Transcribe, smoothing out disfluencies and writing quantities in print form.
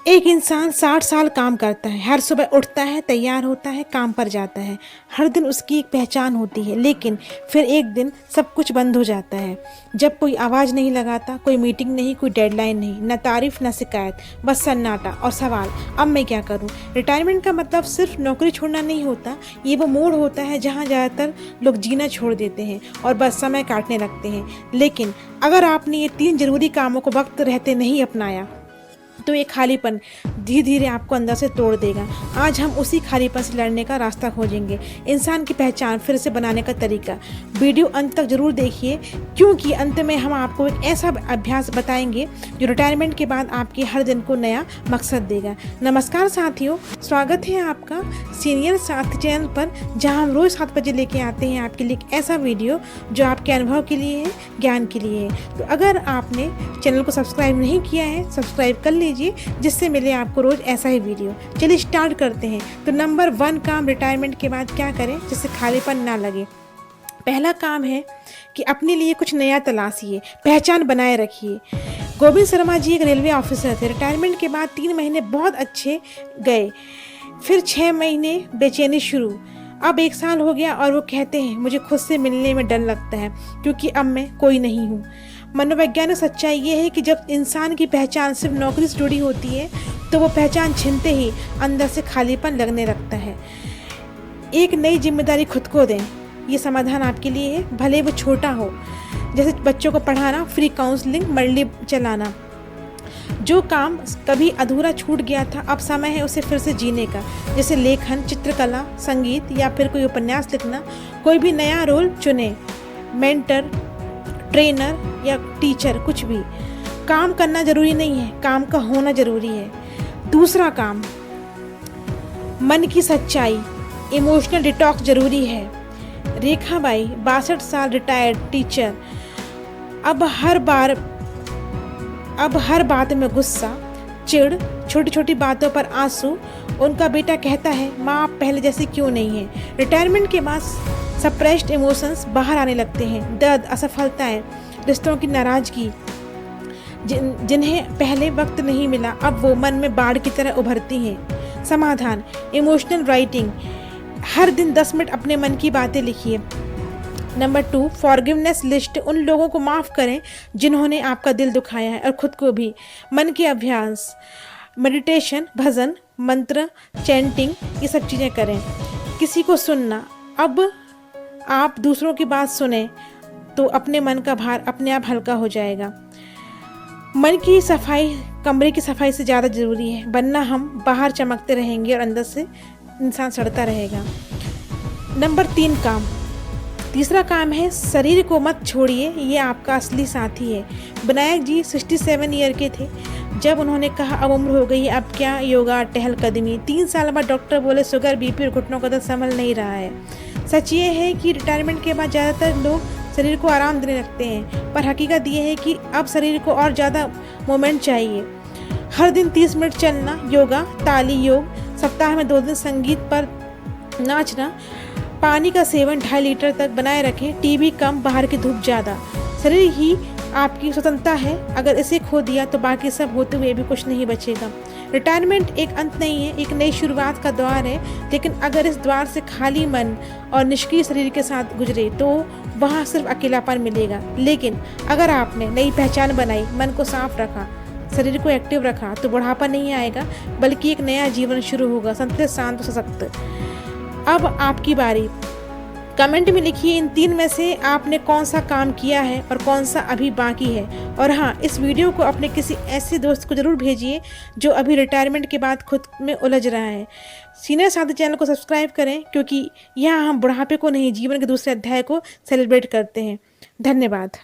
एक इंसान 60 साल काम करता है, हर सुबह उठता है, तैयार होता है, काम पर जाता है। हर दिन उसकी एक पहचान होती है, लेकिन फिर एक दिन सब कुछ बंद हो जाता है। जब कोई आवाज़ नहीं लगाता, कोई मीटिंग नहीं, कोई डेडलाइन नहीं, न तारीफ न शिकायत, बस सन्नाटा और सवाल, अब मैं क्या करूं? रिटायरमेंट का मतलब सिर्फ नौकरी छोड़ना नहीं होता, ये वो मोड़ होता है जहां ज़्यादातर लोग जीना छोड़ देते हैं और बस समय काटने लगते हैं। लेकिन अगर आपने ये 3 ज़रूरी कामों को वक्त रहते नहीं अपनाया, तो ये खालीपन धीरे धीरे आपको अंदर से तोड़ देगा। आज हम उसी खालीपन से लड़ने का रास्ता खोजेंगे, इंसान की पहचान फिर से बनाने का तरीका। वीडियो अंत तक जरूर देखिए, क्योंकि अंत में हम आपको एक ऐसा अभ्यास बताएंगे जो रिटायरमेंट के बाद आपके हर दिन को नया मकसद देगा। नमस्कार साथियों, स्वागत है आपका सीनियर साथी चैनल पर, जहाँ हम रोज़ 7 बजे लेके आते हैं आपके लिए एक ऐसा वीडियो जो आपके अनुभव के लिए है, ज्ञान के लिए है। तो अगर आपने चैनल को सब्सक्राइब नहीं किया है, सब्सक्राइब कर लीजिए, जिससे मिले आपको रोज ऐसा ही वीडियो। चलिए स्टार्ट करते हैं। तो नंबर 1 काम रिटायरमेंट के बाद क्या करें जिससे खालीपन ना लगे। पहला काम है कि अपने लिए कुछ नया तलाशिए, पहचान बनाए रखिए। गोविंद शर्मा जी एक रेलवे ऑफिसर थे। रिटायरमेंट के बाद 3 महीने बहुत अच्छे गए, फिर 6 महीने बेचैनी शुरू। अब 1 साल हो गया और वो कहते हैं मुझे खुद से मिलने में डर लगता है, क्योंकि अब मैं कोई नहीं हूँ। मनोवैज्ञानिक सच्चाई ये है कि जब इंसान की पहचान सिर्फ नौकरी से जुड़ी होती है, तो वो पहचान छिनते ही अंदर से खालीपन लगने लगता है। एक नई जिम्मेदारी खुद को दें, ये समाधान आपके लिए है, भले वो छोटा हो, जैसे बच्चों को पढ़ाना, फ्री काउंसलिंग, मंडली चलाना। जो काम कभी अधूरा छूट गया था, अब समय है उसे फिर से जीने का, जैसे लेखन, चित्रकला, संगीत या फिर कोई उपन्यास लिखना। कोई भी नया रोल चुने, मेंटर, ट्रेनर या टीचर, कुछ भी। काम करना जरूरी नहीं है, काम का होना जरूरी है। दूसरा काम, मन की सच्चाई, इमोशनल डिटॉक्स जरूरी है। रेखा बाई 62 साल, रिटायर्ड टीचर। अब हर बात में गुस्सा, चिढ़, छोटी छोटी बातों पर आंसू। उनका बेटा कहता है, माँ आप पहले जैसी क्यों नहीं है? रिटायरमेंट के बाद सप्रेस्ड इमोशंस बाहर आने लगते हैं। दर्द, असफलताएं, रिश्तों की नाराजगी, जिन्हें पहले वक्त नहीं मिला, अब वो मन में बाढ़ की तरह उभरती हैं। समाधान, इमोशनल राइटिंग, हर दिन 10 मिनट अपने मन की बातें लिखिए। नंबर 2, फॉरगिवनेस लिस्ट, उन लोगों को माफ़ करें जिन्होंने आपका दिल दुखाया है, और खुद को भी। मन के अभ्यास, मेडिटेशन, भजन, मंत्र, चैंटिंग, ये सब चीज़ें करें। किसी को सुनना, अब आप दूसरों की बात सुने तो अपने मन का भार अपने आप हल्का हो जाएगा। मन की सफाई कमरे की सफाई से ज़्यादा ज़रूरी है, वरना हम बाहर चमकते रहेंगे और अंदर से इंसान सड़ता रहेगा। नंबर 3 काम, तीसरा काम है शरीर को मत छोड़िए, ये आपका असली साथी है। विनायक जी 67 ईयर के थे जब उन्होंने कहा अब उम्र हो गई है, अब क्या योगा, टहल कदमी। 3 साल बाद डॉक्टर बोले शुगर, बीपी और घुटनों का दर्द संभल नहीं रहा है। सच ये है कि रिटायरमेंट के बाद ज़्यादातर लोग शरीर को आराम देने लगते हैं, पर हकीकत ये है कि अब शरीर को और ज़्यादा मोमेंट चाहिए। हर दिन 30 मिनट चलना, योगा, ताली योग, सप्ताह में 2 दिन संगीत पर नाचना। पानी का सेवन 2.5 लीटर तक बनाए रखें। टीवी कम, बाहर की धूप ज़्यादा। शरीर ही आपकी स्वतंत्रता है, अगर इसे खो दिया तो बाकी सब होते हुए भी कुछ नहीं बचेगा। रिटायरमेंट एक अंत नहीं है, एक नई शुरुआत का द्वार है, लेकिन अगर इस द्वार से खाली मन और निष्क्रिय शरीर के साथ गुजरे तो वहाँ सिर्फ अकेलापन मिलेगा। लेकिन अगर आपने नई पहचान बनाई, मन को साफ रखा, शरीर को एक्टिव रखा, तो बुढ़ापा नहीं आएगा, बल्कि एक नया जीवन शुरू होगा, संतुलित, शांत और सशक्त। अब आपकी बारी। कमेंट में लिखिए इन 3 में से आपने कौन सा काम किया है और कौन सा अभी बाकी है। और हाँ, इस वीडियो को अपने किसी ऐसे दोस्त को ज़रूर भेजिए जो अभी रिटायरमेंट के बाद खुद में उलझ रहा है। सीनियर साथी चैनल को सब्सक्राइब करें, क्योंकि यहाँ हम बुढ़ापे को नहीं, जीवन के दूसरे अध्याय को सेलिब्रेट करते हैं। धन्यवाद।